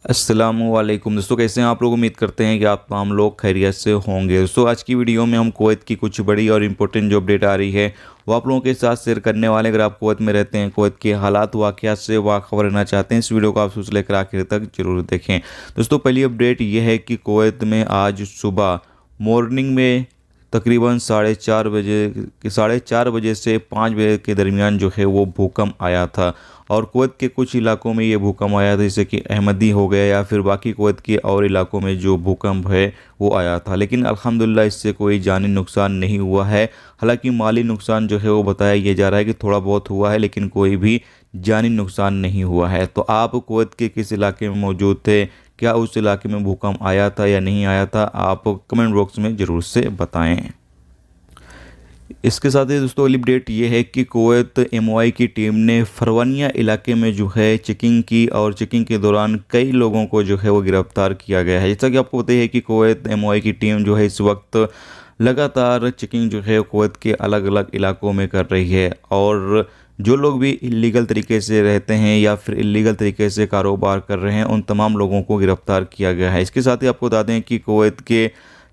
अस्सलामुअलैकुम दोस्तों, कैसे हैं आप लोग। उम्मीद करते हैं कि आप तमाम लोग खैरियत से होंगे। दोस्तों आज की वीडियो में हम कुवैत की कुछ बड़ी और इम्पोर्टेंट जो अपडेट आ रही है वो आप लोगों के साथ शेयर करने वाले। अगर आप कुवैत में रहते हैं, कुवैत के हालात वाक़यात से वाखबर रहना चाहते हैं, इस वीडियो को आप शुरू से लेकर आखिर तक जरूर देखें। दोस्तों पहली अपडेट ये है कि कुवैत में आज सुबह मॉर्निंग में तकरीबन साढ़े चार बजे से 5 बजे के दरमियान जो है वो भूकंप आया था। और कुवैत के कुछ इलाकों में ये भूकंप आया था, जैसे कि अहमदी हो गया या फिर बाकी कुवैत के और इलाकों में जो भूकंप है वो आया था। लेकिन अल्हम्दुलिल्लाह इससे कोई जानी नुकसान नहीं हुआ है। हालांकि माली नुकसान जो है वो बताया ये जा रहा है कि थोड़ा बहुत हुआ है, लेकिन कोई भी जानी नुकसान नहीं हुआ है। तो आप कुवैत के किस इलाके में मौजूद थे, क्या उस इलाके में भूकंप आया था या नहीं आया था, आप कमेंट बॉक्स में ज़रूर से बताएं। इसके साथ ही दोस्तों अगली अपडेट ये है कि कुवैत एमओआई की टीम ने फरवानिया इलाके में जो है चेकिंग की और चेकिंग के दौरान कई लोगों को जो है वो गिरफ्तार किया गया है। जैसा कि आपको पता है कि कुवैत एमओआई की टीम जो है इस वक्त लगातार चेकिंग जो है कुवैत के अलग अलग इलाकों में कर रही है। और जो लोग भी इलीगल तरीके से रहते हैं या फिर इलीगल तरीके से कारोबार कर रहे हैं, उन तमाम लोगों को गिरफ्तार किया गया है। इसके साथ ही आपको बता दें कि कुवैत के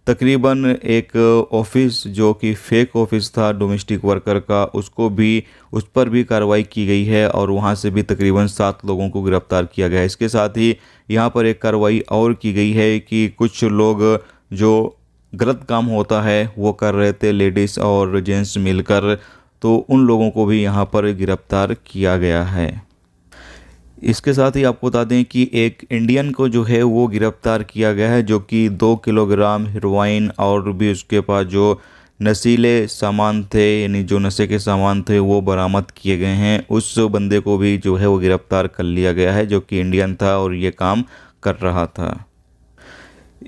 तकरीबन एक ऑफिस जो कि फेक ऑफिस था डोमेस्टिक वर्कर का, उस पर भी कार्रवाई की गई है और वहां से भी तकरीबन 7 लोगों को गिरफ्तार किया गया है। इसके साथ ही यहां पर एक कार्रवाई और की गई है कि कुछ लोग जो गलत काम होता है वो कर रहे थे, लेडीज़ और जेंट्स मिलकर, तो उन लोगों को भी यहां पर गिरफ्तार किया गया है। इसके साथ ही आपको बता दें कि एक इंडियन को जो है वो गिरफ्तार किया गया है, जो कि 2 किलोग्राम हेरोइन और भी उसके पास जो नशीले सामान थे, यानी जो नशे के सामान थे, वो बरामद किए गए हैं। उस बंदे को भी जो है वो गिरफ्तार कर लिया गया है, जो कि इंडियन था और ये काम कर रहा था।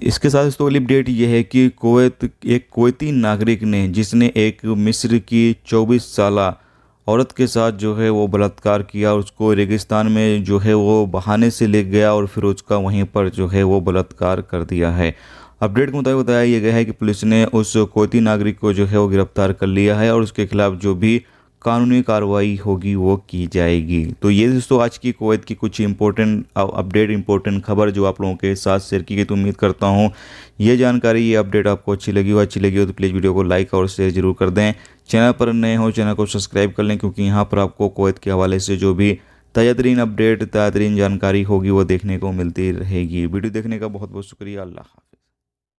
इसके साथ दोस्तों अगली अपडेट ये है कि एक कुवैती नागरिक ने, जिसने एक मिस्र की 24 साला औरत के साथ जो है वो बलात्कार किया, उसको रेगिस्तान में जो है वो बहाने से ले गया और फिर उसका वहीं पर जो है वो बलात्कार कर दिया है। अपडेट के मुताबिक बताया यह गया है कि पुलिस ने उस कुवैती नागरिक को जो है वो गिरफ्तार कर लिया है और उसके खिलाफ जो भी कानूनी कार्रवाई होगी वो की जाएगी। तो ये दोस्तों आज की कुवैत की कुछ इंपॉर्टेंट अपडेट, इंपॉर्टेंट खबर जो आप लोगों के साथ शेयर की गई। तो उम्मीद करता हूँ ये जानकारी, ये अपडेट आपको अच्छी लगी हो तो प्लीज़ वीडियो को लाइक और शेयर जरूर कर दें। चैनल पर नए हो चैनल को सब्सक्राइब कर लें, क्योंकि यहाँ पर आपको कुवैत के हवाले से जो भी ताज़ा तरीन अपडेट, ताज़ा तरीन जानकारी होगी वो देखने को मिलती रहेगी। वीडियो देखने का बहुत बहुत शुक्रिया। अल्लाह।